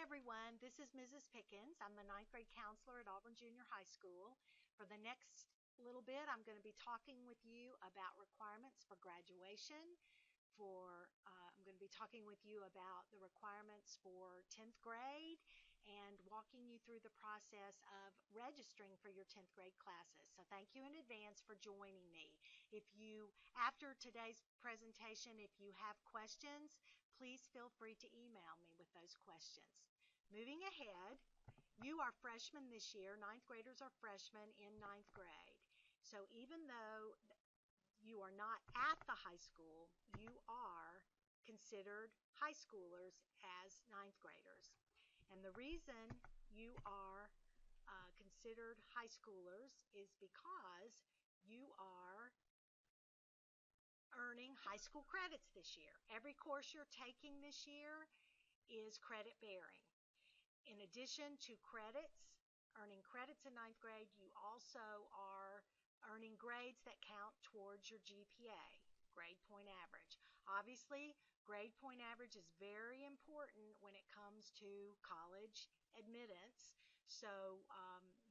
everyone. This is Mrs. Pickens. I'm the ninth grade counselor at Auburn Junior High School. For the next little bit, I'm going to be talking with you about requirements for graduation. I'm going to be talking with you about the requirements for 10th grade and walking you through the process of registering for your 10th grade classes. So thank you in advance for joining me. After today's presentation, if you have questions, please feel free to email me with those questions. Moving ahead, you are freshmen this year. Ninth graders are freshmen in ninth grade. So even though you are not at the high school, you are considered high schoolers as ninth graders. And the reason you are considered high schoolers is because you are earning high school credits this year. Every course you're taking this year is credit bearing. In addition to earning credits in ninth grade, you also are earning grades that count towards your GPA, grade point average. Obviously, grade point average is very important when it comes to college admittance. So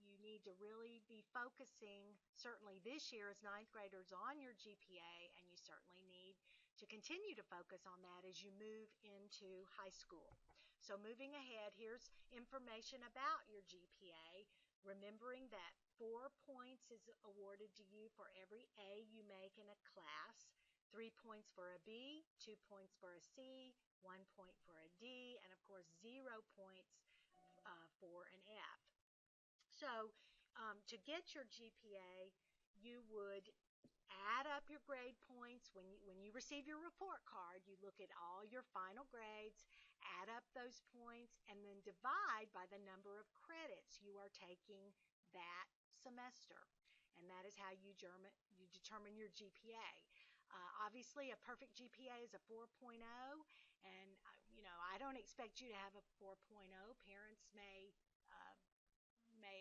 you need to really be focusing, certainly this year as ninth graders, on your GPA, and you certainly need to continue to focus on that as you move into high school. So moving ahead, here's information about your GPA, remembering that 4 points is awarded to you for every A you make in a class, 3 points for a B, 2 points for a C, 1 point for a D, and of course 0 points for an F. So to get your GPA, you would add up your grade points. When you receive your report card, you look at all your final grades, add up those points, and then divide by the number of credits you are taking that semester. And that is how you determine your GPA. Obviously, a perfect GPA is a 4.0, and I don't expect you to have a 4.0. Parents may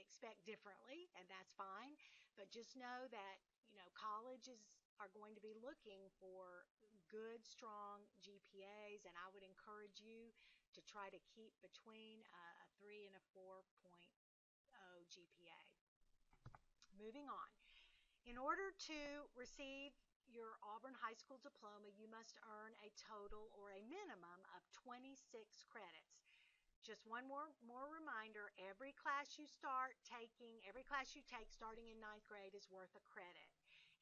expect differently, and that's fine. But just know that colleges are going to be looking for good, strong GPAs, and I would encourage you to try to keep between a 3 and a 4.0 GPA. Moving on. In order to receive your Auburn High School diploma, you must earn a total or a minimum of 26 credits. Just one more reminder, every class you take starting in ninth grade is worth a credit.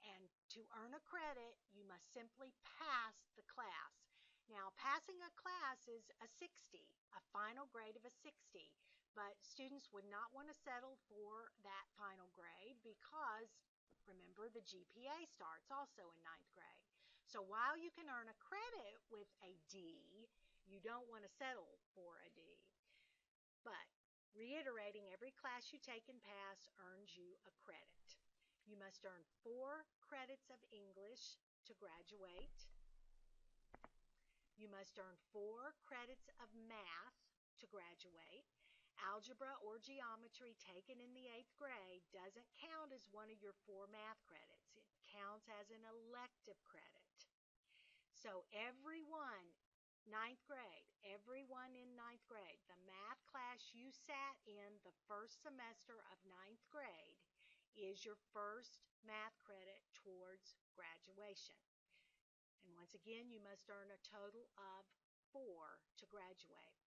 And to earn a credit, you must simply pass the class. Now, passing a class is a 60, a final grade of a 60, but students would not want to settle for that final grade because, remember, the GPA starts also in ninth grade. So while you can earn a credit with a D, you don't want to settle for a D. But reiterating, every class you take and pass earns you a credit. You must earn 4 credits of English to graduate. You must earn 4 credits of math to graduate. Algebra or geometry taken in the 8th grade doesn't count as one of your 4 math credits. It counts as an elective credit. So everyone in ninth grade, the math class you sat in the first semester of ninth grade is your first math credit towards graduation. And once again, you must earn a total of 4 to graduate.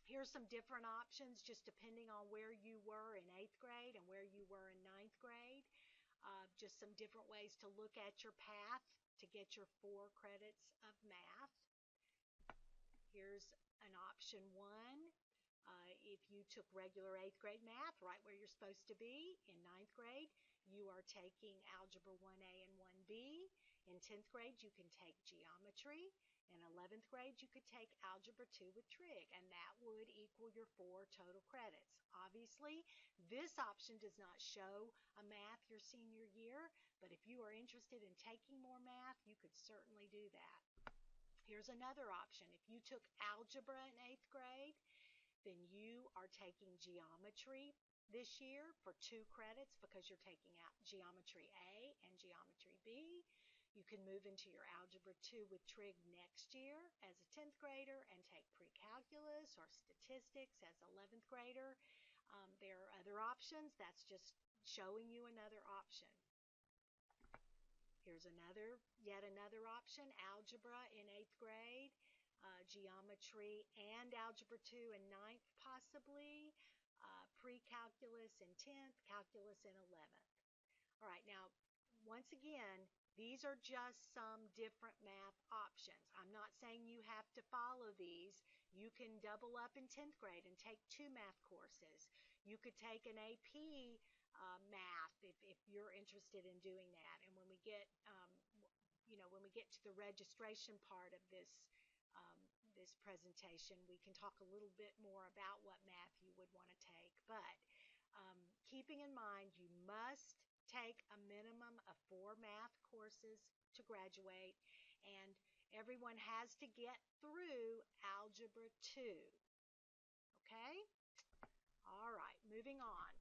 Here's some different options just depending on where you were in 8th grade and where you were in ninth grade. Just some different ways to look at your path to get your 4 credits of math. Here's an option 1. If you took regular 8th grade math, right where you're supposed to be, in ninth grade, you are taking Algebra 1A and 1B. In 10th grade, you can take geometry. In 11th grade, you could take Algebra 2 with trig, and that would equal your 4 total credits. Obviously, this option does not show a math your senior year, but if you are interested in taking more math, you could certainly do that. Here's another option. If you took algebra in 8th grade, then you are taking geometry this year for 2 credits because you're taking out geometry A and geometry B. You can move into your Algebra 2 with trig next year as a 10th grader and take pre-calculus or statistics as 11th grader. There are other options. That's just showing you another option. Here's yet another option, algebra in 8th grade, geometry and algebra 2 in 9th possibly, pre-calculus in 10th, calculus in 11th. All right, now, once again, these are just some different math options. I'm not saying you have to follow these. You can double up in 10th grade and take 2 math courses. You could take an AP math if you're interested in doing that. And when we get to the registration part of this presentation, we can talk a little bit more about what math you would want to take. But keeping in mind, you must take a minimum of 4 math courses to graduate, and everyone has to get through Algebra 2. Okay? All right, moving on.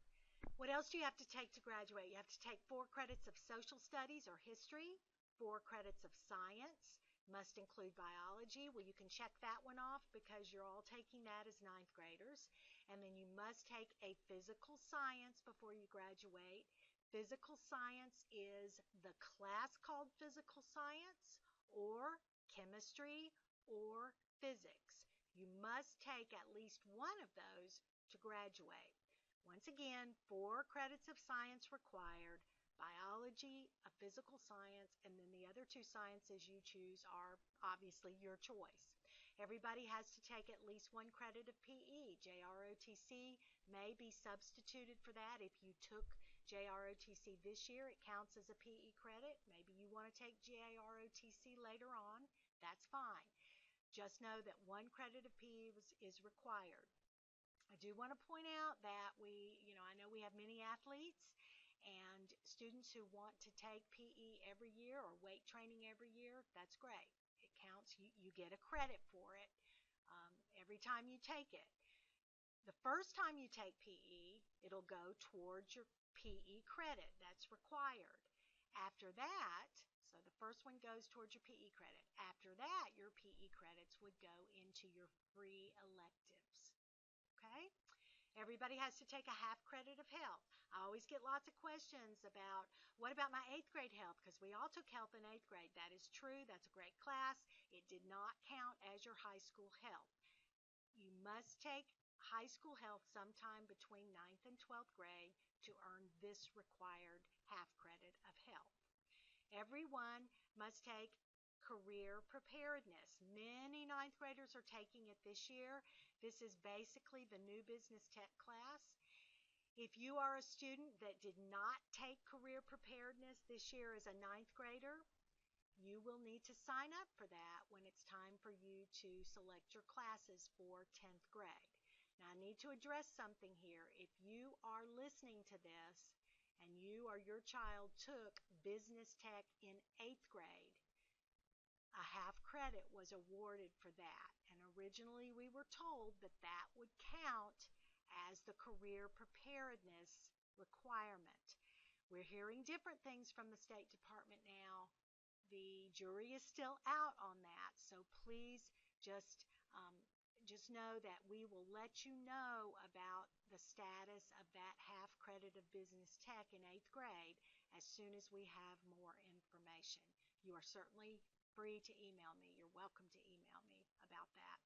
What else do you have to take to graduate? You have to take 4 credits of social studies or history, 4 credits of science, must include biology. Well, you can check that one off because you're all taking that as 9th graders. And then you must take a physical science before you graduate. Physical science is the class called physical science or chemistry or physics. You must take at least one of those to graduate. Once again, 4 credits of science required, biology, a physical science, and then the other 2 sciences you choose are obviously your choice. Everybody has to take at least 1 credit of PE. JROTC may be substituted for that. If you took JROTC this year, it counts as a PE credit. Maybe you want to take JROTC later on. That's fine. Just know that 1 credit of PE is required. I do want to point out that I know we have many athletes and students who want to take PE every year or weight training every year. That's great. It counts. You get a credit for it every time you take it. The first time you take PE, it'll go towards your PE credit. That's required. After that, so the first one goes towards your PE credit. After that, your PE credits would go into your free electives. Okay? Everybody has to take a half credit of health. I always get lots of questions about, what about my 8th grade health? Because we all took health in 8th grade. That is true. That's a great class. It did not count as your high school health. You must take high school health sometime between 9th and 12th grade to earn this required half credit of health. Everyone must take career preparedness. Many 9th graders are taking it this year. This is basically the new business tech class. If you are a student that did not take career preparedness this year as a 9th grader, you will need to sign up for that when it's time for you to select your classes for 10th grade. Now, I need to address something here. If you are listening to this and you or your child took business tech in 8th grade, a half credit was awarded for that. And originally we were told that that would count as the career preparedness requirement. We're hearing different things from the State Department now. The jury is still out on that, so please just know that we will let you know about the status of that half credit of business tech in 8th grade as soon as we have more information. You are certainly free to email me. You're welcome to email me about that.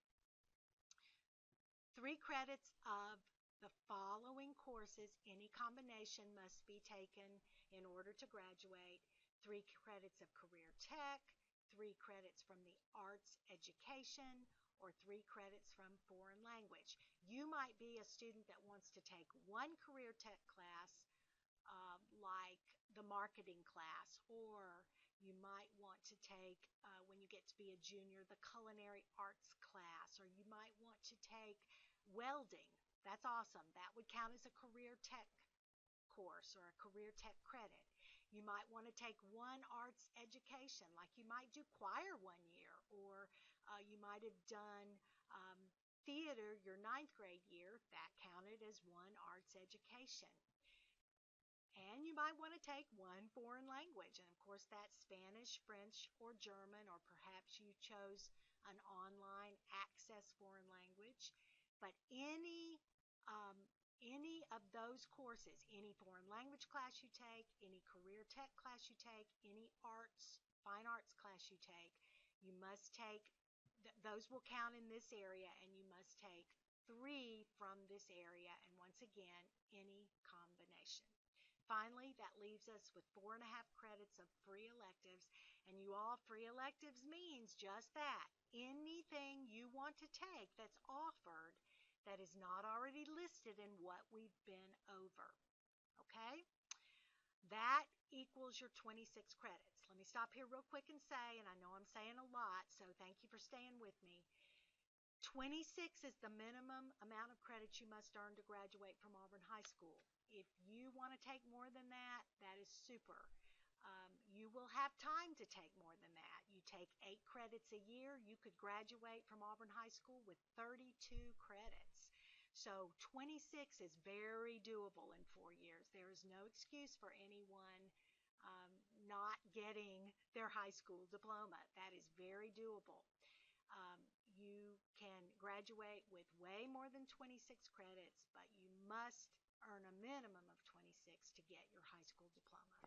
3 credits of the following courses, any combination, must be taken in order to graduate. 3 credits of career tech, 3 credits from the arts education, or 3 credits from foreign language. You might be a student that wants to take 1 career tech class, like the marketing class, or you might want to take, when you get to be a junior, the culinary arts class, or you might want to take welding. That's awesome. That would count as a career tech course or a career tech credit. You might want to take 1 arts education, like you might do choir 1 year, or you might have done theater your 9th grade year. That counted as 1 arts education. And you might want to take one foreign language. And of course, that's Spanish, French, or German, or perhaps you chose an online access foreign language. But um, any of those courses, any foreign language class you take, any career tech class you take, any fine arts class you take, you must take, those will count in this area, and you must take 3 from this area, and once again, any combination. Finally, that leaves us with 4.5 credits of free electives. And you all, free electives means just that. Anything you want to take that's offered that is not already listed in what we've been over. Okay? That equals your 26 credits. Let me stop here real quick and say, and I know I'm saying a lot, so thank you for staying with me. 26 is the minimum amount of credits you must earn to graduate from Auburn High School. If you want to take more than that, that is super. You will have time to take more than that. You take 8 credits a year, you could graduate from Auburn High School with 32 credits. So 26 is very doable in 4 years. There is no excuse for anyone not getting their high school diploma. That is very doable. You can graduate with way more than 26 credits, but you must earn a minimum of 26 to get your high school diploma.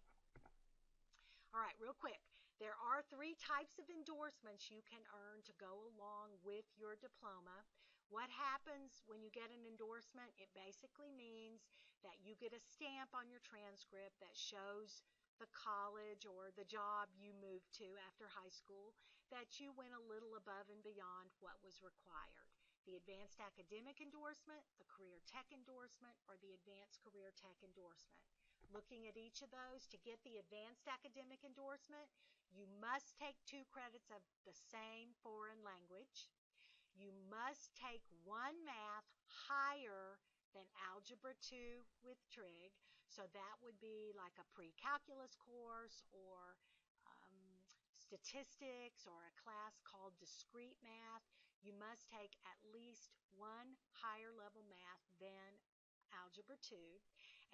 All right, real quick. There are 3 types of endorsements you can earn to go along with your diploma. What happens when you get an endorsement? It basically means that you get a stamp on your transcript that shows the college or the job you moved to after high school that you went a little above and beyond what was required. The Advanced Academic Endorsement, the Career Tech Endorsement, or the Advanced Career Tech Endorsement. Looking at each of those, to get the Advanced Academic Endorsement, you must take 2 credits of the same foreign language. You must take 1 math higher than Algebra 2 with trig. So that would be like a pre-calculus course or statistics or a class called discrete math. You must take at least 1 higher level math than Algebra 2.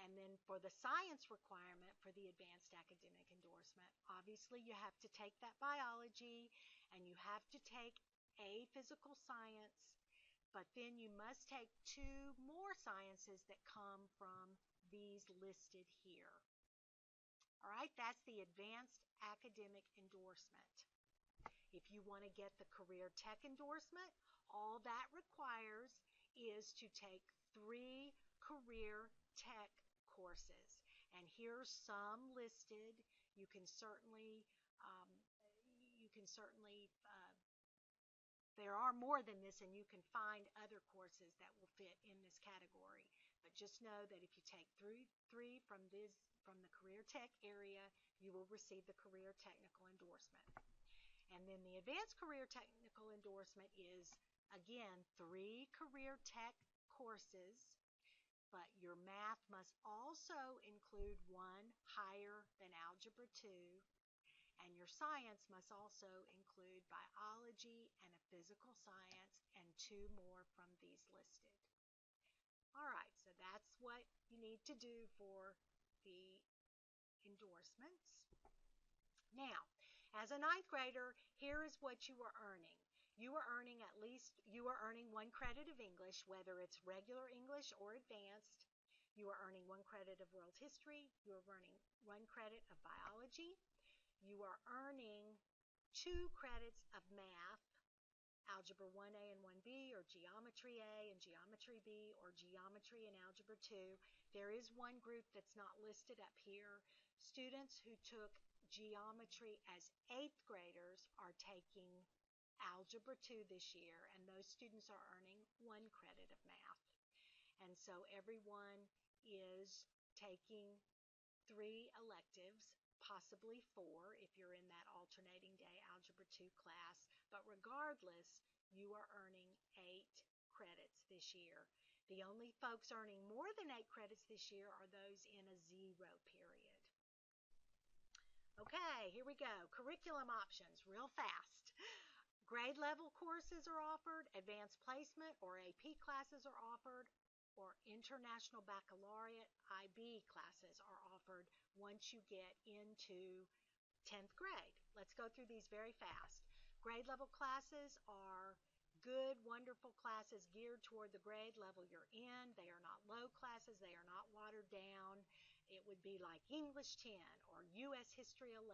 And then for the science requirement for the Advanced Academic Endorsement, obviously you have to take that biology and you have to take a physical science, but then you must take 2 more sciences that come from these listed here. All right, that's the Advanced Academic Endorsement. If you want to get the Career Tech Endorsement, all that requires is to take 3 Career Tech courses. And here's some listed. You can certainly, there are more than this, and you can find other courses that will fit in this category. But just know that if you take 3 from the Career Tech area, you will receive the Career Technical Endorsement. And then the Advanced Career Technical Endorsement is, again, 3 Career Tech courses, but your math must also include 1 higher than Algebra 2, and your science must also include biology and a physical science and 2 more from these listed. All right, so that's what you need to do for the endorsements. Now, as a 9th grader, here is what you are earning. You are earning 1 credit of English, whether it's regular English or advanced. You are earning 1 credit of world history. You are earning 1 credit of biology. You are earning 2 credits of math, Algebra 1A and 1B, or Geometry A and Geometry B, or Geometry and Algebra 2. There is one group that's not listed up here. Students who took geometry as 8th graders are taking Algebra 2 this year, and those students are earning 1 credit of math. And so everyone is taking 3 electives, possibly 4 if you're in that alternating day Algebra 2 class. But regardless, you are earning 8 credits this year. The only folks earning more than 8 credits this year are those in a 0 period. Okay, here we go. Curriculum options, real fast. Grade level courses are offered, advanced placement or AP classes are offered, or International Baccalaureate IB classes are offered once you get into 10th grade. Let's go through these very fast. Grade level classes are good, wonderful classes geared toward the grade level you're in. They are not low classes. They are not watered down. It would be like English 10 or U.S. History 11.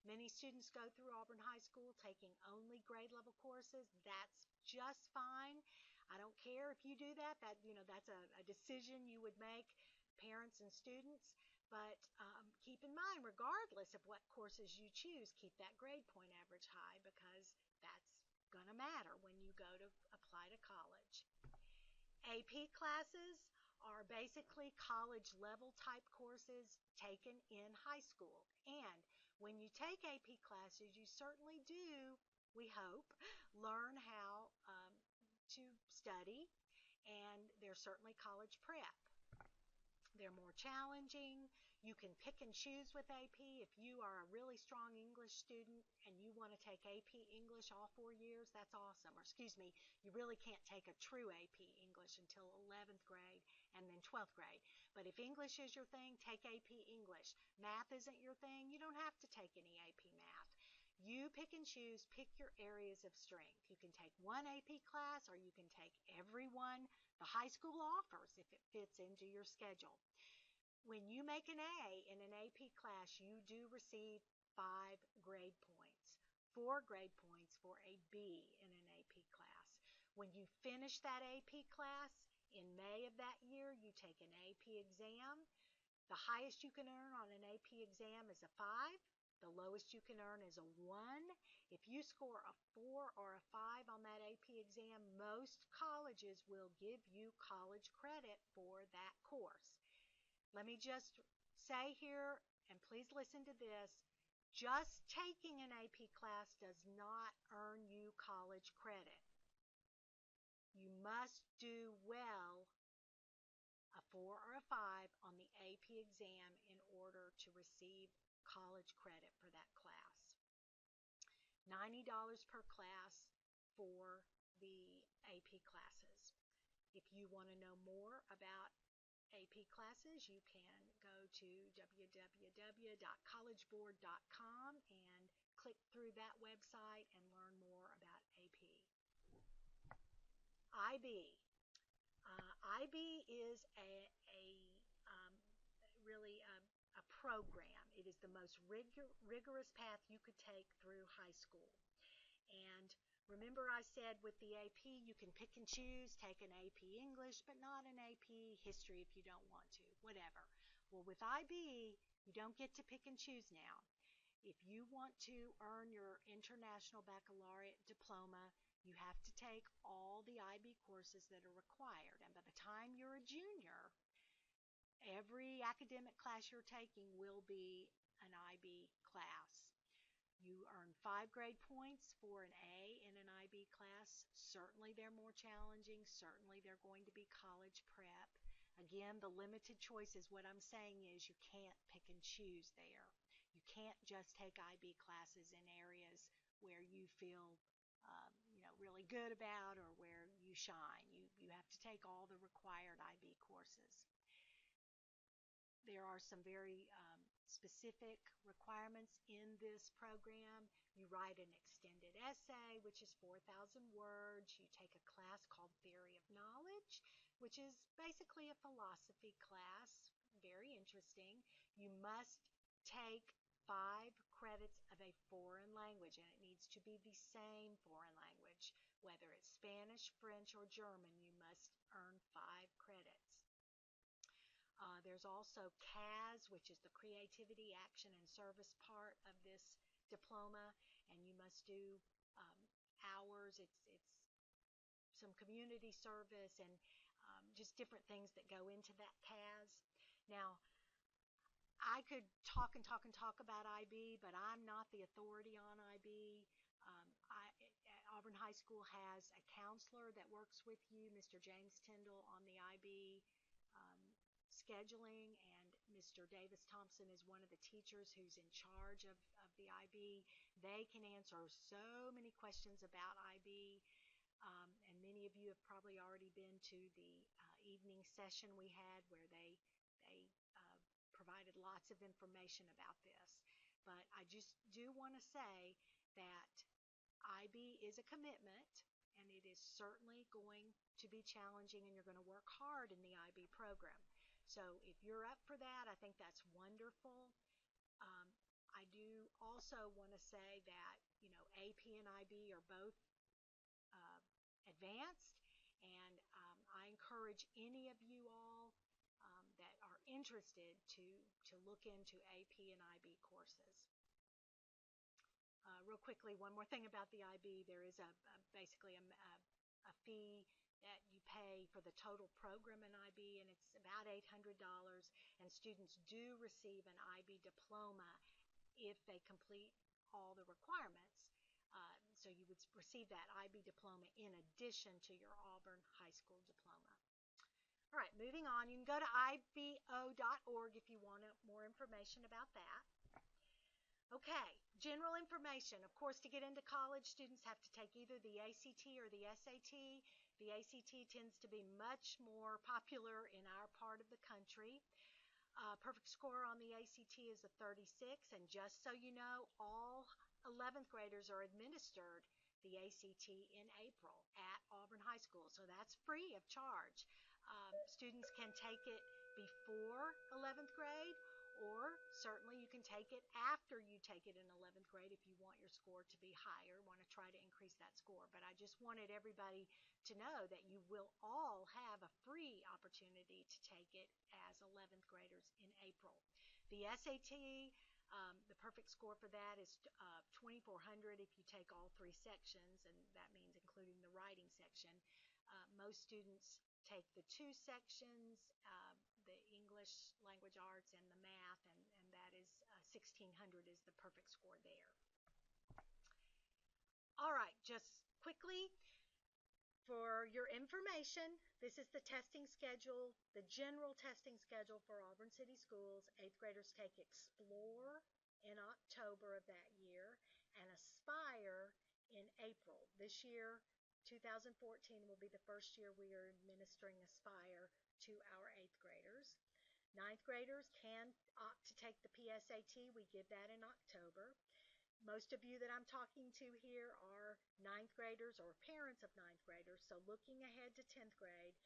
Many students go through Auburn High School taking only grade level courses. That's just fine. I don't care if you do that. That's a decision you would make, parents and students. But keep in mind, regardless of what courses you choose, keep that grade point average high because that's going to matter when you go to apply to college. AP classes are basically college level type courses taken in high school. And when you take AP classes, you certainly do, we hope, learn how to study, and they're certainly college prep. They're more challenging. You can pick and choose with AP. If you are a really strong English student and you want to take AP English all 4 years, that's awesome. Or excuse me, you really can't take a true AP English until 11th grade and then 12th grade. But if English is your thing, take AP English. Math isn't your thing, you don't have to take any AP Math. You pick and choose, pick your areas of strength. You can take one AP class or you can take every one the high school offers if it fits into your schedule. When you make an A in an AP class, you do receive 5 grade points, 4 grade points for a B in an AP class. When you finish that AP class in May of that year, you take an AP exam. The highest you can earn on an AP exam is a 5. The lowest you can earn is a 1. If you score a 4 or a 5 on that AP exam, most colleges will give you college credit for that course. Let me just say here, and please listen to this, just taking an AP class does not earn you college credit. You must do well, a 4 or a 5 on the AP exam in order to receive college credit for that class. $90 per class for the AP classes. If you want to know more about AP classes, you can go to www.collegeboard.com and click through that website and learn more about AP. IB. IB is really a program. It is the most rigorous path you could take through high school. And remember I said with the AP, you can pick and choose, take an AP English, but not an AP History if you don't want to, whatever. Well, with IB, you don't get to pick and choose now. If you want to earn your International Baccalaureate diploma, you have to take all the IB courses that are required. And by the time you're a junior, every academic class you're taking will be an IB class. You earn 5 grade points for an A in an IB class. Certainly they're more challenging. Certainly they're going to be college prep. Again, the limited choice is what I'm saying is you can't pick and choose there. You can't just take IB classes in areas where you feel really good about or where you shine. You have to take all the required IB courses. There are some very specific requirements in this program. You write an extended essay, which is 4,000 words. You take a class called Theory of Knowledge, which is basically a philosophy class. Very interesting. You must take 5 credits of a foreign language, and it needs to be the same foreign language. Whether it's Spanish, French, or German, you must earn 5 credits. There's also CAS, which is the Creativity, Action, and Service part of this diploma, and you must do hours. It's some community service and just different things that go into that CAS. Now, I could talk and talk and talk about IB, but I'm not the authority on IB. Auburn High School has a counselor that works with you, Mr. James Tyndall, on the IB scheduling, and Mr. Davis Thompson is one of the teachers who's in charge of the IB. They can answer so many questions about IB. And many of you have probably already been to the evening session we had where they provided lots of information about this. But I just do want to say that IB is a commitment, and it is certainly going to be challenging, and you're going to work hard in the IB program. So if you're up for that, I think that's wonderful. Um, I do also want to say that, AP and IB are both uh, advanced, and I encourage any of you all that are interested to look into AP and IB courses. Real quickly, one more thing about the IB. There is basically a fee that you pay for the total program in IB, and it's about $800. And students do receive an IB diploma if they complete all the requirements. So you would receive that IB diploma in addition to your Auburn High School diploma. All right, moving on. You can go to ibo.org if you want more information about that. Okay, general information. Of course, to get into college, students have to take either the ACT or the SAT. The ACT tends to be much more popular in our part of the country. Perfect score on the ACT is a 36, and just so you know, all 11th graders are administered the ACT in April at Auburn High School, so that's free of charge. Students can take it before 11th grade, or certainly you can take it after you take it in 11th grade if you want your score to be higher, want to try to increase that score. But I just wanted everybody to know that you will all have a free opportunity to take it as 11th graders in April. The SAT, the perfect score for that is 2,400 if you take all three sections, and that means including the writing section. Most students take the two sections, the English language arts and the math, and that is 1,600 is the perfect score there. All right, just quickly, for your information, this is the testing schedule, the general testing schedule for Auburn City Schools. 8th graders take Explore in October of that year and Aspire in April. This year, 2014, will be the first year we are administering Aspire to our 8th graders. 9th graders can opt to take the PSAT. We give that in October. Most of you that I'm talking to here are 9th graders or parents of 9th graders, so looking ahead to 10th grade,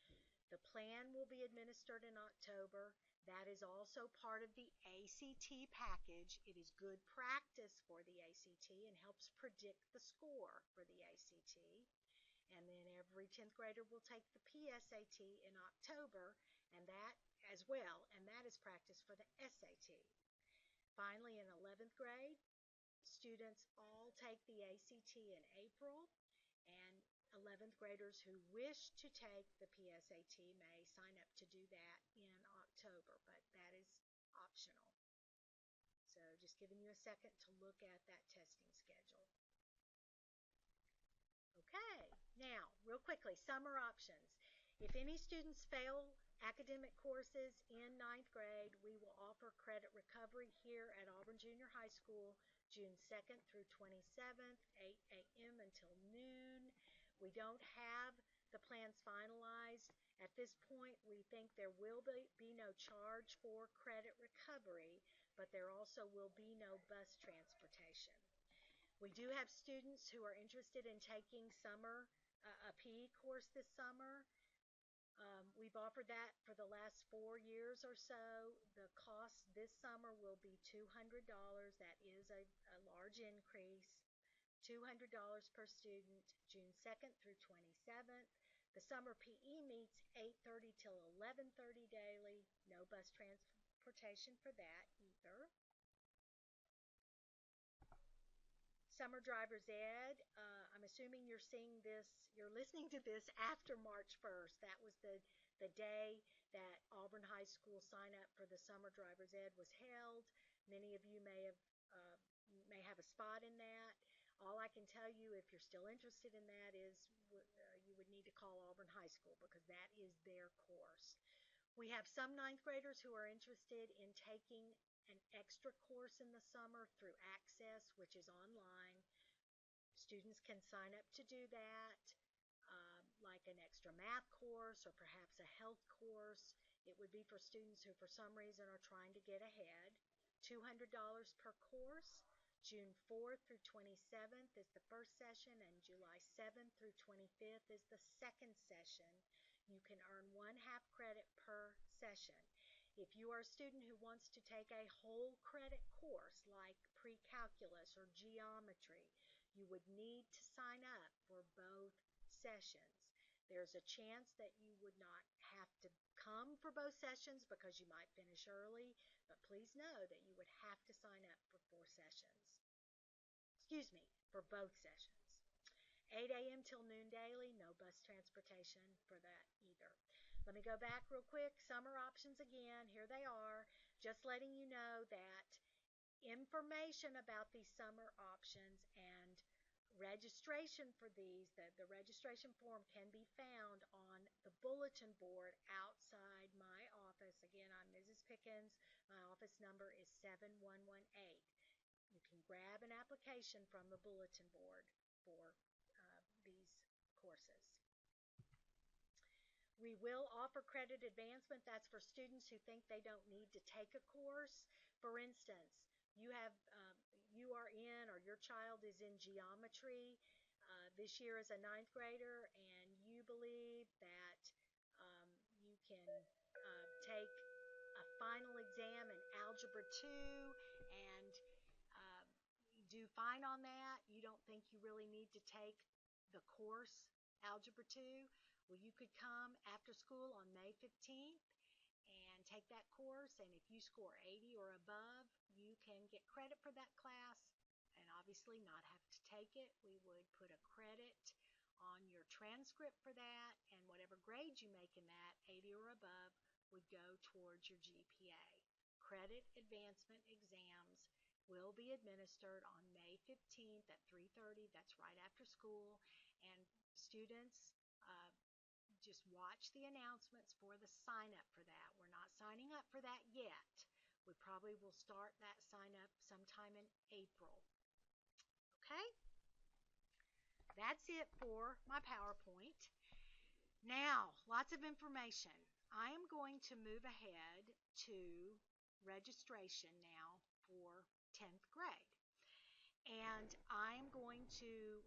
the plan will be administered in October. That is also part of the ACT package. It is good practice for the ACT and helps predict the score for the ACT. And then every 10th grader will take the PSAT in October, and that as well, and that is practice for the SAT. Finally, in 11th grade, students all take the ACT in April, and 11th graders who wish to take the PSAT may sign up to do that in October, but that is optional. So just giving you a second to look at that testing schedule. Okay, now, real quickly, summer options. If any students fail academic courses in 9th grade, we will offer credit recovery here at Auburn Junior High School June 2nd through 27th, 8 a.m. until noon. We don't have the plans finalized. At this point, we think there will be no charge for credit recovery, but there also will be no bus transportation. We do have students who are interested in taking a PE course this summer. We've offered that for the last 4 years or so. The cost this summer will be $200. That is a large increase. $200 per student, June 2nd through 27th. The summer PE meets 8:30 till 11:30 daily. No bus transportation for that either. Summer Driver's Ed, I'm assuming you're listening to this after March 1st. That was the day that Auburn High School sign up for the Summer Driver's Ed was held. Many of you may have a spot in that. All I can tell you, if you're still interested in that, is you would need to call Auburn High School because that is their course. We have some 9th graders who are interested in taking an extra course in the summer through Access, which is online. Students can sign up to do that. like an extra math course or perhaps a health course. It would be for students who for some reason are trying to get ahead. $200 per course. June 4th through 27th is the first session, and July 7th through 25th is the second session. You can earn 1/2 credit per session. If you are a student who wants to take a whole credit course like pre-calculus or geometry, you would need to sign up for both sessions. There's a chance that you would not have to come for both sessions because you might finish early, but please know that you would have to sign up for 4 sessions. Excuse me, for both sessions. 8 a.m. till noon daily, no bus transportation for that either. Let me go back real quick. Summer options again, here they are. Just letting you know that information about these summer options and registration for these, the registration form can be found on the bulletin board outside my office. Again, I'm Mrs. Pickens. My office number is 7118. You can grab an application from the bulletin board for these courses. We will offer credit advancement. That's for students who think they don't need to take a course. For instance, you are in, or your child is in geometry this year as a 9th grader, and you believe that you can take a final exam in Algebra 2 and do fine on that. You don't think you really need to take the course Algebra 2. Well, you could come after school on May 15th and take that course, and if you score 80 or above, you can get credit for that class and obviously not have to take it. We would put a credit on your transcript for that, and whatever grade you make in that, 80 or above, would go towards your GPA. Credit advancement exams will be administered on May 15th at 3:30. That's right after school, and students just watch the announcements for the sign up for that. We're not signing up for that yet. We probably will start that sign up sometime in April. Okay? That's it for my PowerPoint. Now, lots of information. I am going to move ahead to registration now for 10th grade. And I'm going to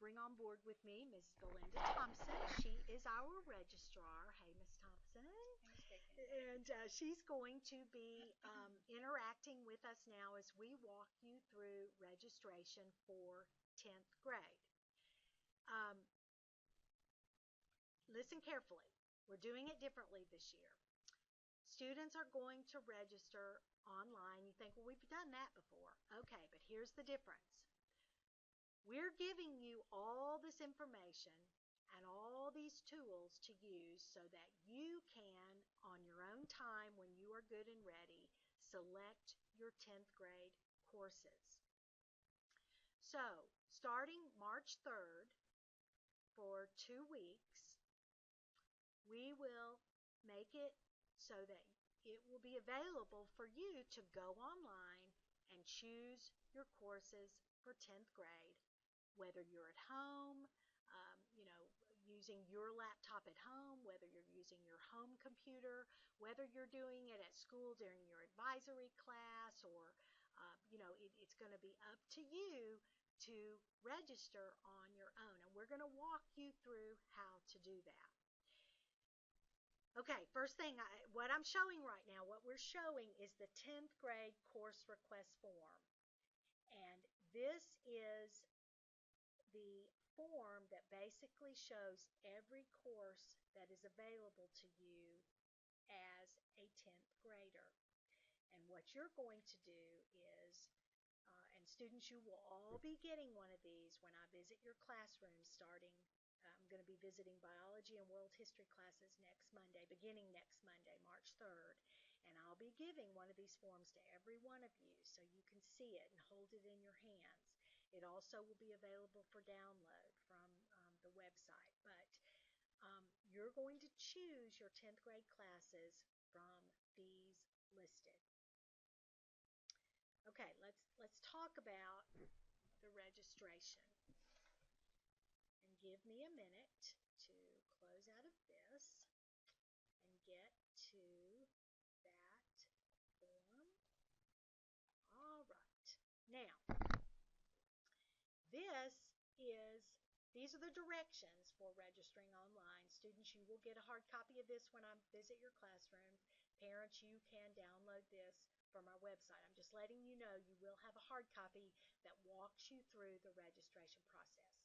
bring on board with me Mrs. Belinda Thompson. She is our registrar. Hey, Miss Thompson. And she's going to be interacting with us now as we walk you through registration for 10th grade. Listen carefully. We're doing it differently this year. Students are going to register online. You think, well, we've done that before. Okay, but here's the difference. We're giving you all this information and all these tools to use so that you can, on your own time when you are good and ready, select your 10th grade courses. So, starting March 3rd, for 2 weeks, we will make it so that it will be available for you to go online and choose your courses for 10th grade, whether you're at home, using your laptop at home, whether you're using your home computer, whether you're doing it at school during your advisory class, or it's going to be up to you to register on your own, and we're going to walk you through how to do that. Okay, first thing, what I'm showing right now, what we're showing is the 10th grade course request form. And this is the form that basically shows every course that is available to you as a 10th grader. And what you're going to do is, and students, you will all be getting one of these when I visit your classroom starting. I'm going to be visiting biology and world history classes next Monday, beginning next Monday, March 3rd. And I'll be giving one of these forms to every one of you so you can see it and hold it in your hands. It also will be available for download from the website. But you're going to choose your 10th grade classes from these listed. Okay, let's talk about the registration. And give me a minute to close out of this and get to that form. All right. Now, these are the directions for registering online. Students, you will get a hard copy of this when I visit your classroom. Parents, you can download this from our website. I'm just letting you know you will have a hard copy that walks you through the registration process.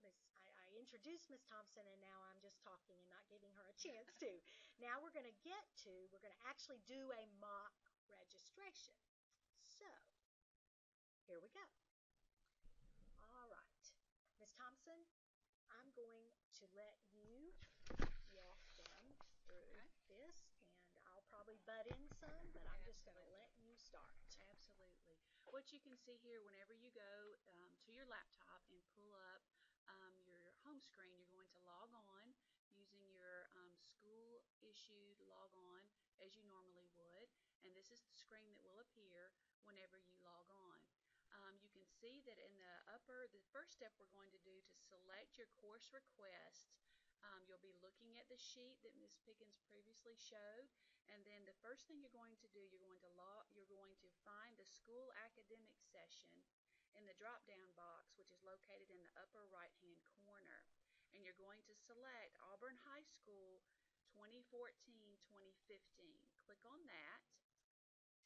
But I introduced Miss Thompson, and now I'm just talking and not giving her a chance to. Now we're going to actually do a mock registration. So, here we go. All right. Miss Thompson, I'm going to let you walk them through this, and I'll probably butt in some, but I'm just going to let you start. Absolutely. What you can see here, whenever you go to your laptop and pull up your home screen, you're going to log on using your school-issued log on as you normally would, and this is the screen that will appear whenever you log on. You can see that in the first step we're going to do to select your course request, you'll be looking at the sheet that Ms. Pickens previously showed, and then the first thing you're going to do, you're going to find the school academic session in the drop-down box, which is located in the upper right-hand corner, and you're going to select Auburn High School 2014-2015. Click on that.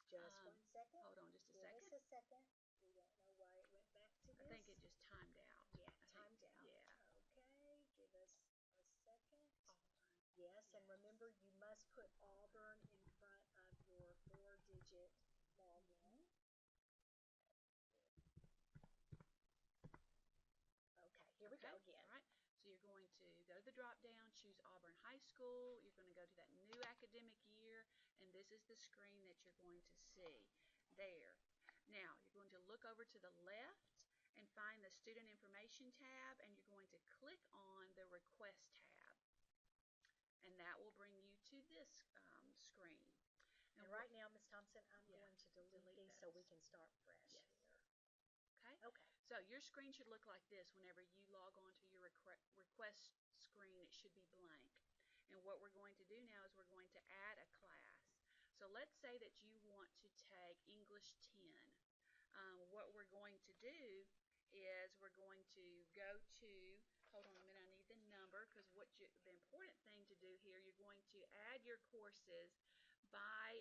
Just 1 second. Hold on just a second. second. Give us a second. We don't know why it went back to this. I think it just timed out. Yeah, timed out. Yeah. Okay, give us a second. Yes, and remember you must put Auburn in front of your 4-digit login. Okay, here we go again. All right. So you're going to go to the drop down, choose Auburn High School. You're going to go to that new academic year, and this is the screen that you're going to see there. Now, you're going to look over to the left and find the Student Information tab, and you're going to click on the Request tab. And that will bring you to this screen. And right now, Ms. Thompson, I'm going to delete these so we can start fresh here. Okay. So your screen should look like this whenever you log on to your request screen. It should be blank. And what we're going to do now is we're going to add a class. So let's say that you want to take English 10. What we're going to do is we're going to go to, hold on a minute, I need the number, because the important thing to do here, you're going to add your courses by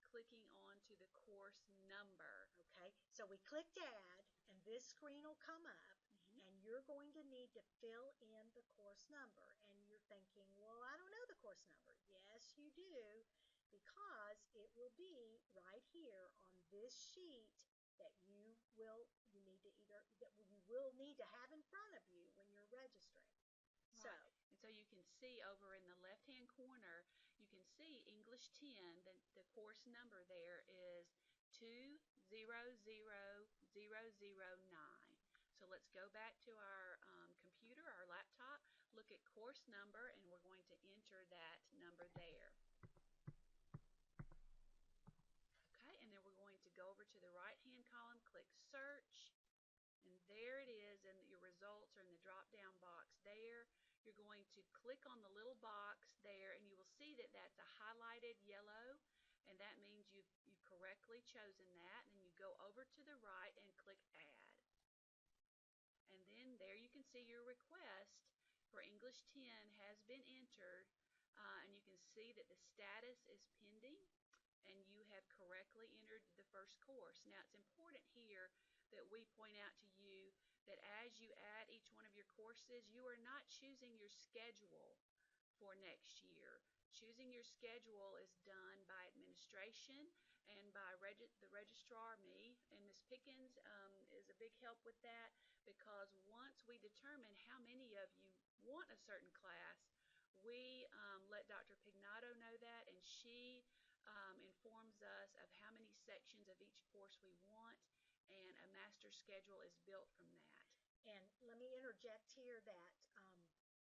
clicking on to the course number. Okay, so we clicked add, and this screen will come up, and you're going to need to fill in the course number. And you're thinking, well, I don't know the course number. Yes, you do, because it will be right here on this sheet that you will need to have in front of you when you're registering. Right. And so you can see over in the left-hand corner, you can see English 10, the course number there is 200009. So let's go back to our computer, our laptop, look at course number, and we're going to enter that number there. Okay, and then we're going to go over to the right-hand column, click search, and there it is, and your results are in the drop-down box there. You're going to click on the little box there, and you will see that that's a highlighted yellow, and that means you've correctly chosen that. And then you go over to the right and click add. And then there you can see your request for English 10 has been entered, and you can see that the status is pending, and you have correctly entered the first course. Now it's important here that we point out to you that as you add each one of your courses, you are not choosing your schedule for next year. Choosing your schedule is done by administration and by the registrar, me, and Ms. Pickens is a big help with that, because once we determine how many of you want a certain class, we let Dr. Pignato know that, and she informs us of how many sections of each course we want, and a master schedule is built from that. And let me interject here that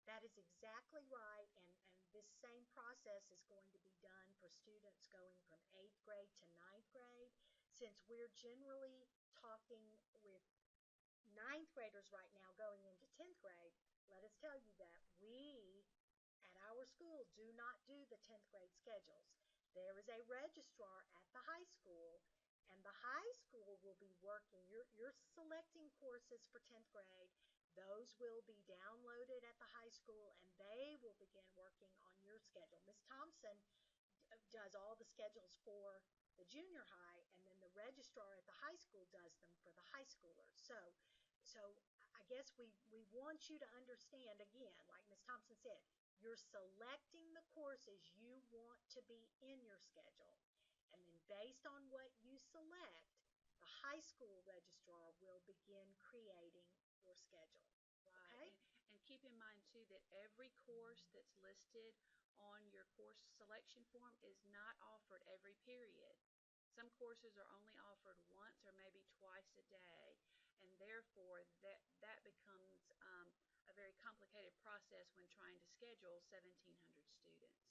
that is exactly right, and this same process is going to be done for students going from 8th grade to 9th grade. Since we're generally talking with 9th graders right now going into 10th grade, let us tell you that we our schools do not do the 10th grade schedules. There is a registrar at the high school, and the high school will be working. You're selecting courses for 10th grade. Those will be downloaded at the high school, and they will begin working on your schedule. Miss Thompson does all the schedules for the junior high, and then the registrar at the high school does them for the high schoolers. So I guess we want you to understand, again, like Miss Thompson said, you're selecting the courses you want to be in your schedule. And then based on what you select, the high school registrar will begin creating your schedule. Right. Okay? And keep in mind too that every course that's listed on your course selection form is not offered every period. Some courses are only offered once or maybe twice a day, and therefore that becomes a very complicated process when trying to schedule 1,700 students.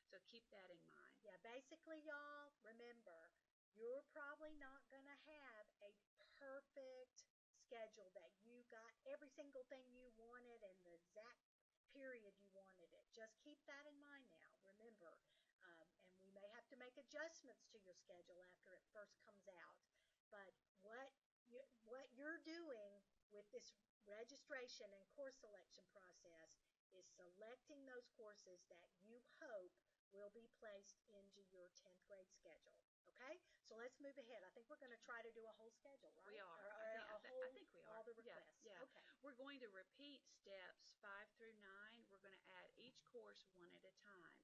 So keep that in mind. Yeah, basically, y'all, remember, you're probably not going to have a perfect schedule that you got every single thing you wanted and the exact period you wanted it. Just keep that in mind now. Remember, and we may have to make adjustments to your schedule after it first comes out. But what you're doing with this registration and course selection process is selecting those courses that you hope will be placed into your 10th grade schedule. Okay? So let's move ahead. I think we're going to try to do a whole schedule, right? We are. I think we are. All the requests. Yeah. Okay. We're going to repeat steps 5 through 9. We're going to add each course one at a time.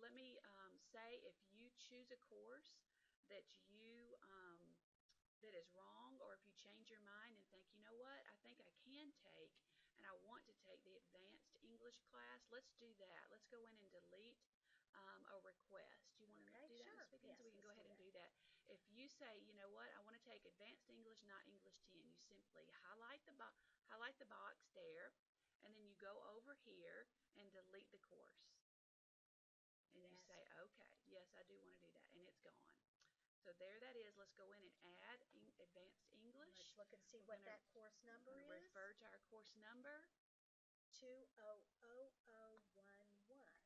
Let me say, if you choose a course that that is wrong, or if you change your mind and think, you know what, I think I can take, and I want to take the advanced English class, let's do that. Let's go in and delete a request. You want to do that, Sure. Ms. Pickens? Yes, So we can go let's ahead do and do that. If you say, you know what, I want to take advanced English, not English 10, you simply highlight the box there, and then you go over here and delete the course. And you say, okay, yes, I do want to do that, and it's gone. So there that is. Let's go in and add advanced English. Let's look and see what that course number is. Refer to our course number. 20011. So let's go in and add that.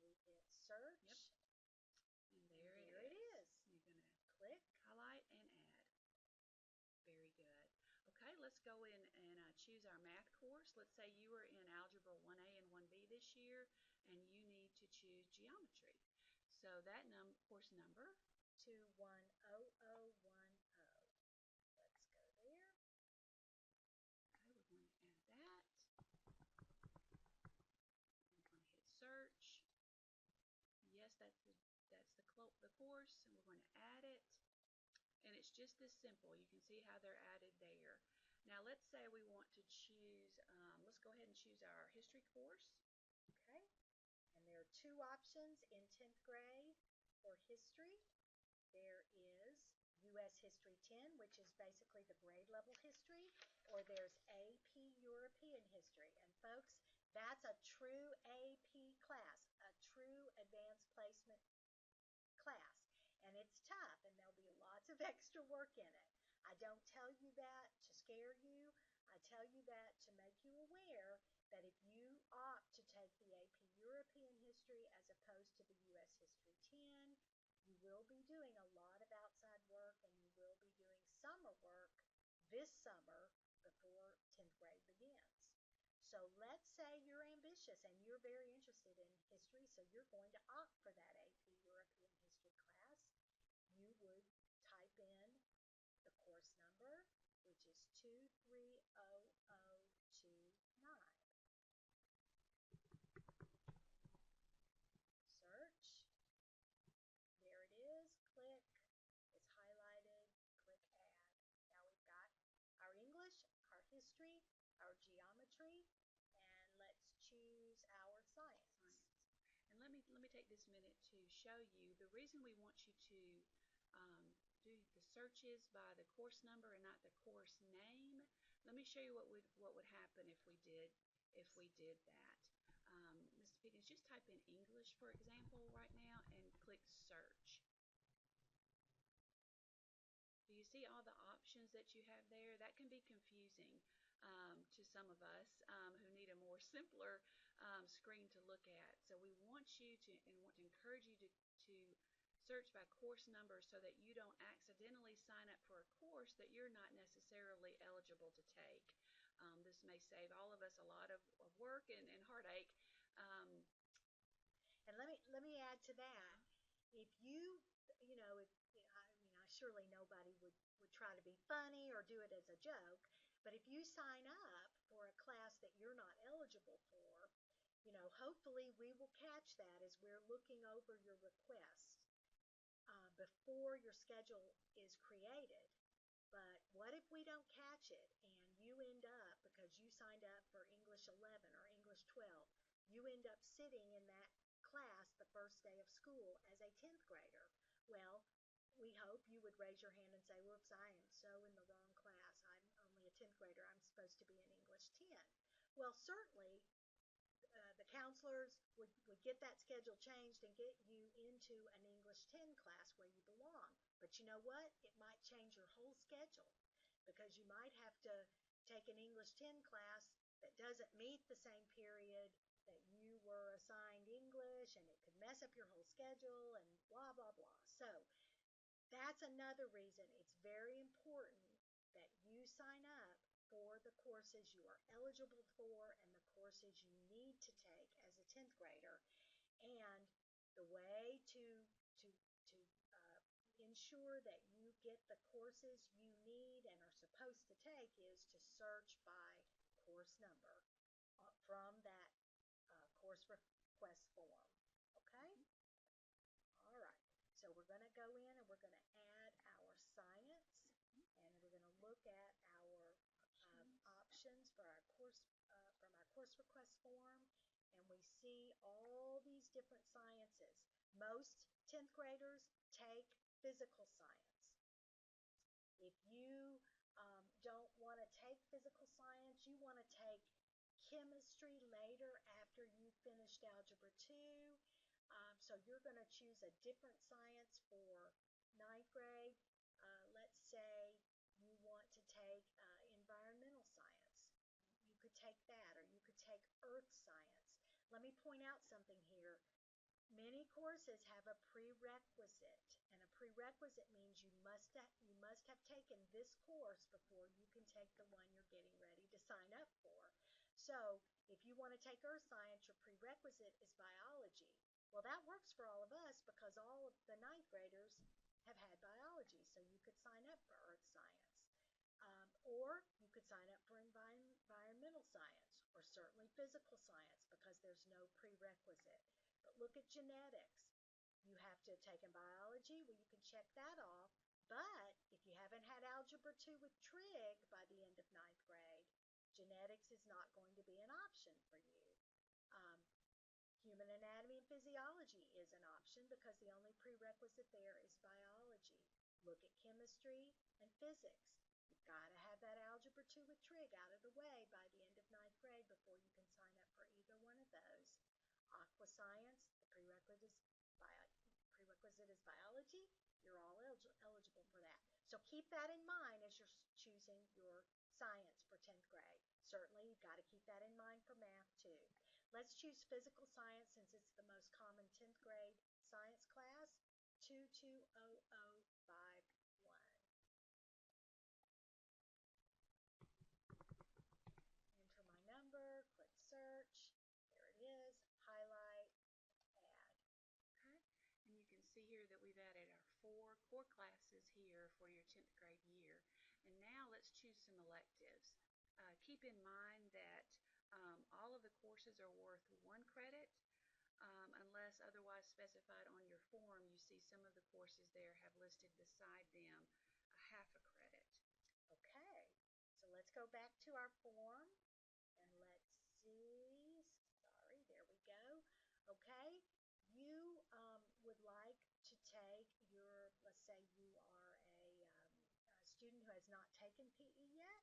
And we hit search. Yep. And there it is. You're going to click, highlight, and add. Very good. Okay, let's go in and choose our math course. Let's say you are in Algebra 1A and 1B this year, and you need to choose geometry. So that course number, 210010. Let's go there. Okay, we're going to add that. We're going to hit search. Yes, that's the course, and we're going to add it. And it's just this simple. You can see how they're added there. Now let's say we want to choose, let's go ahead and choose our history course. Okay, and there are two options in 10th grade for history. There is U.S. History 10, which is basically the grade level history, or there's AP European History. And folks, that's a true AP class, a true advanced placement class. And it's tough, and there'll be lots of extra work in it. I don't tell you that to scare you. I tell you that to make you aware that if you opt to take the AP European History as opposed to the U.S. History 10, you will be doing a lot of outside work, and you will be doing summer work this summer before 10th grade begins. So let's say you're ambitious and you're very interested in history, so you're going to opt for that AP European History class. You would type in the course number, which is 230029. Search. There it is. Click. It's highlighted. Click add. Now we've got our English, our history, our geometry, and let's choose our science. And let me take this minute to show you the reason we want you to do the searches by the course number and not the course name. Let me show you what would happen if we did that. Mr. Pickens, just type in English, for example, right now, and click search. Do you see all the options options that you have there, that can be confusing to some of us who need a more simpler screen to look at. So we want you to and want to encourage you to search by course number so that you don't accidentally sign up for a course that you're not necessarily eligible to take. This may save all of us a lot of work and heartache. Um, And let me add to that. If you, surely nobody would try to be funny or do it as a joke, but if you sign up for a class that you're not eligible for, hopefully we will catch that as we're looking over your request before your schedule is created. But what if we don't catch it and you end up, because you signed up for English 11 or English 12, you end up sitting in that class the first day of school as a 10th grader? Well, we hope you would raise your hand and say, whoops, I am so in the wrong class. I'm only a 10th grader. I'm supposed to be in English 10. Well, certainly the counselors would get that schedule changed and get you into an English 10 class where you belong. But you know what? It might change your whole schedule because you might have to take an English 10 class that doesn't meet the same period that you were assigned English, and it could mess up your whole schedule and blah, blah, blah. So that's another reason it's very important that you sign up for the courses you are eligible for and the courses you need to take as a 10th grader. And the way to ensure that you get the courses you need and are supposed to take is to search by course number from that course request form. Okay? All right. So we're going to go in and we're going to add our science, and we're going to look at our options for our course from our course request form, and we see all these different sciences. Most 10th graders take physical science. If you don't want to take physical science, you want to take chemistry later after you finished Algebra 2. So you're going to choose a different science for ninth grade. Let's say you want to take environmental science. You could take that, or you could take earth science. Let me point out something here. Many courses have a prerequisite, and a prerequisite means you must have taken this course before you can take the one you're getting ready to sign up for. So if you want to take earth science, your prerequisite is biology. Well, that works for all of us because all of the ninth graders have had biology, so you could sign up for earth science. Or you could sign up for environmental science, or certainly physical science because there's no prerequisite. But look at genetics. You have to have taken biology. Well, you can check that off. But if you haven't had Algebra 2 with trig by the end of ninth grade, genetics is not going to be an option for you. Human anatomy and physiology is an option because the only prerequisite there is biology. Look at chemistry and physics. You've got to have that Algebra 2 with trig out of the way by the end of ninth grade before you can sign up for either one of those. Aqua science, the prerequisite is biology. You're all eligible for that. So keep that in mind as you're choosing your science for 10th grade. Certainly, you've got to keep that in mind for math too. Let's choose physical science since it's the most common 10th grade science class, 22005. Enter my number, click search. There it is. Highlight, add. Okay, and you can see here that we've added our four core classes here for your 10th grade year. And now let's choose some electives. Keep in mind that all of the courses are worth 1 credit. Unless otherwise specified on your form, you see some of the courses there have listed beside them a half a credit. Okay, so let's go back to our form and let's see. Sorry, there we go. Okay, you would like to take let's say you are a student who has not taken PE yet.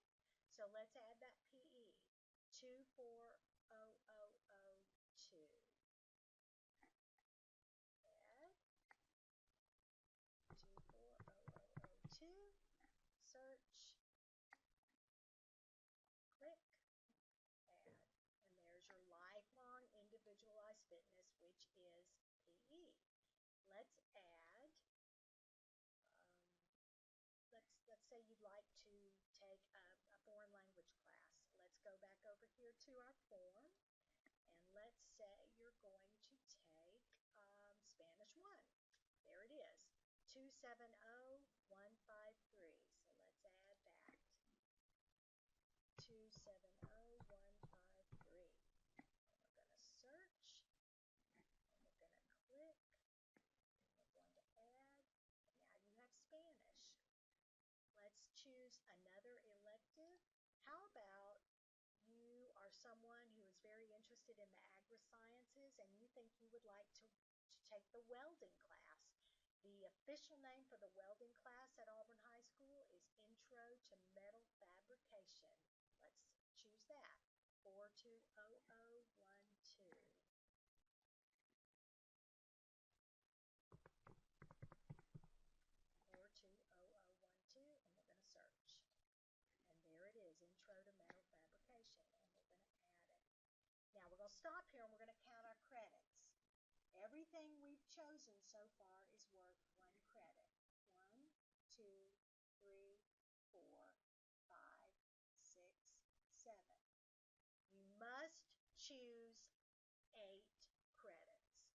So let's add that PE, 24002. Add 24002. Search. here to our form, and let's say you're going to take Spanish 1. There it is, 270153. So let's add that. 270153. We're going to search, and we're going to click, and we're going to add, and now you have Spanish. Let's choose another elective. How about you are someone who is very interested in the agri-sciences and you think you would like to take the welding class. The official name for the welding class at Auburn High School is Intro to Metal Fabrication. Let's choose that, 420012. 420012, and we're going to search. And there it is, Intro to Metal Fabrication, and we're going to add it. Now we're going to stop here and we're going to count our credits. Everything we've chosen so far is worth 1 credit. 1, 2, 3, 4, 5, 6, 7. You must choose 8 credits.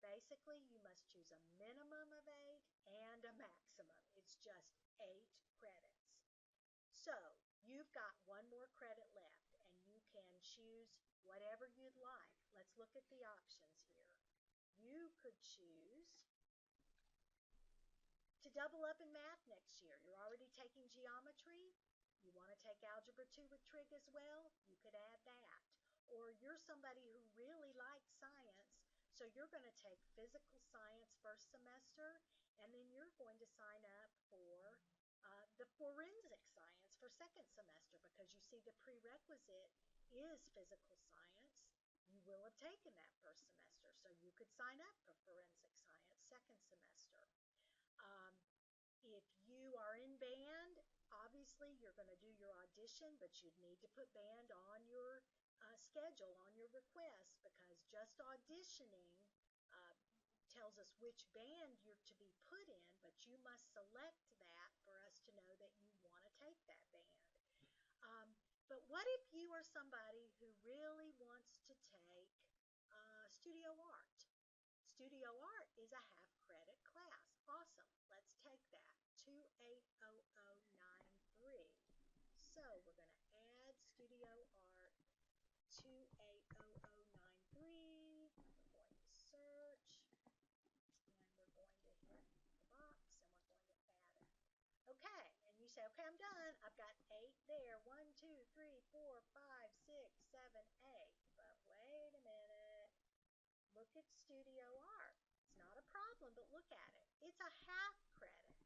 Basically, you must choose a minimum of 8 and a maximum. It's just 8 credits. So, you've got 1 more credit left, and you can choose whatever you'd like. Let's look at the options here. You could choose to double up in math next year. You're already taking geometry. You want to take Algebra 2 with trig as well? You could add that. Or you're somebody who really likes science, so you're going to take physical science first semester, and then you're going to sign up for the forensic science for second semester, because you see the prerequisite is physical science. You will have taken that first semester, so you could sign up for forensic science second semester. If you are in band, obviously you're going to do your audition, but you'd need to put band on your schedule, on your request, because just auditioning tells us which band you're to be put in, but you must select that for us to know that you want to take that band. But what if you are somebody who really wants to take studio art? Studio art is a half credit class. Awesome. Let's take that. 280093. So we're going to add studio art 280093. We're going to search, and we're going to hit the box, and we're going to add it. Okay, and you say, okay, I'm done. I've got 8 there. 1, 2, 3, 4, 5, 6, 7, 8. But wait a minute. Look at studio art. It's not a problem, but look at it. It's a half credit.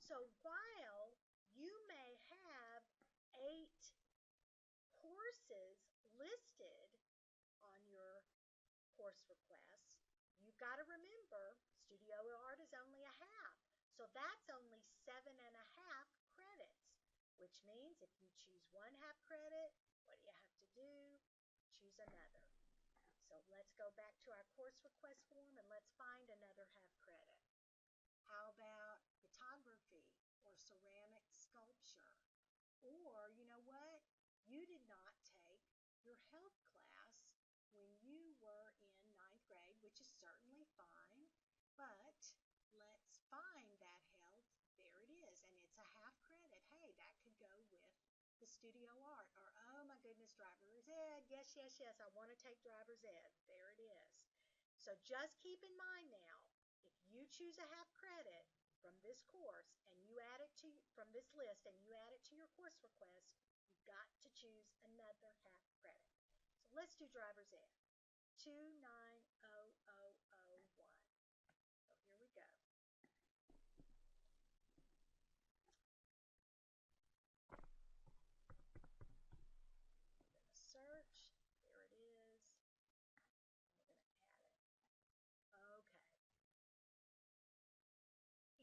So while you may have 8 courses listed on your course request, you've got to remember studio art is only a half. So that's only 7.5 credits, which means if you choose 1 half credit, what do you have to do? Choose another. So let's go back to our course request form and let's find another half credit. How about photography or ceramic sculpture? Or, you know what? You did not take your health class when you were in 9th grade, which is certainly fine, but let's find that health. There it is, and it's a half credit. Hey, that could go with the studio art. Or, oh my goodness, driver's ed. Yes, yes, yes, I want to take driver's ed. There it is. So just keep in mind now, if you choose a half credit from this course and you add it to from this list and you add it to your course request, you've got to choose another half credit. So let's do driver's ed. 290001. So here we go. Search, there it is, and we're going to add it. Okay.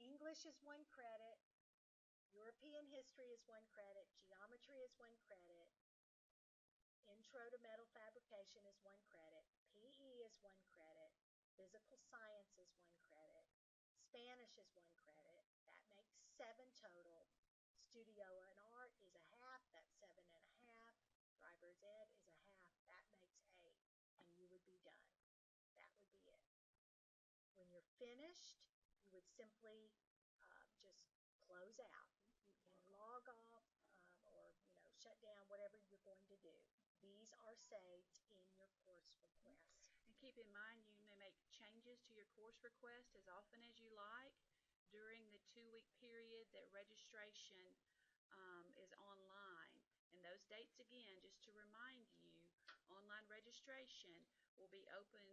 English is 1 credit, European history is 1 credit, geometry is 1 credit, intro to metal fabrication is 1 credit, PE is 1 credit, physical science is 1 credit, Spanish is 1 credit, that makes 7 total, studio and art is a half, that's 7.5, driver's Hybrid Ed is a half. That makes 8, and you would be done. That would be it. When you're finished, you would simply just close out. You can log off or shut down whatever you're going to do. These are saved in your course request. And keep in mind, you may make changes to your course request as often as you like during the 2-week period that registration is online. And those dates, again, just to remind you, online registration will be open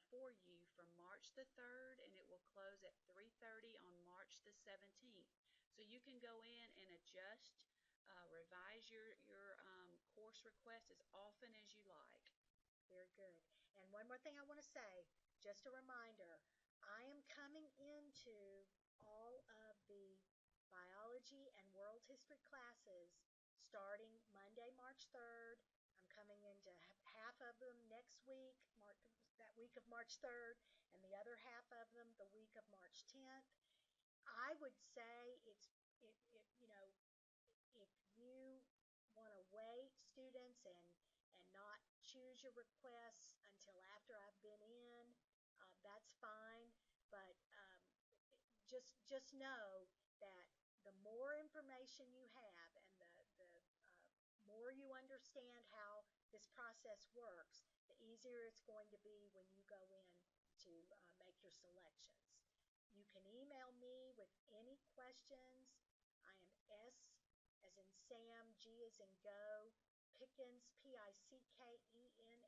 for you from March the 3rd, and it will close at 3:30 on March the 17th. So you can go in and adjust, revise your course request as often as you like. Very good. And one more thing I want to say, just a reminder, I am coming into all of the biology and world history classes starting Monday, March 3rd. I'm coming into half of them next week, that week of March 3rd, and the other half of them the week of March 10th. I would say if you want to wait, students, and not choose your requests until after I've been in, that's fine. But just know that the more information you have and the more you understand how this process works, the easier it's going to be when you go in to make your selections. You can email me with any questions. I am S as in Sam, G as in go, Pickens, Pickens,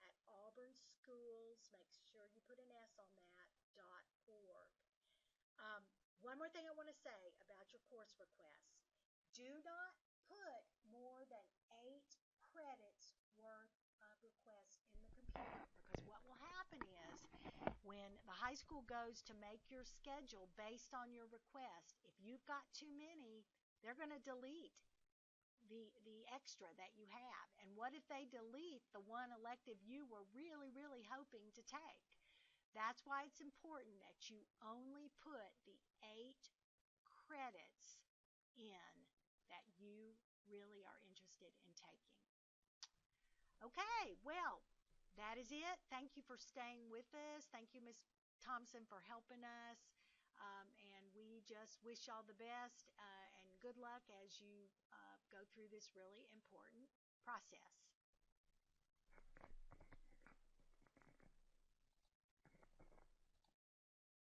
at Auburn Schools. Make sure you put an S on that, .org. One more thing I want to say about your course request. Do not put more than 8 credits worth of requests in the computer, because what will happen is when the high school goes to make your schedule based on your request, if you've got too many, they're going to delete the extra that you have. And what if they delete the one elective you were really, really hoping to take? That's why it's important that you only put the 8 credits in that you really are interested in taking. Okay, well, that is it. Thank you for staying with us. Thank you, Ms. Thompson, for helping us. And we just wish y'all the best and good luck as you go through this really important process.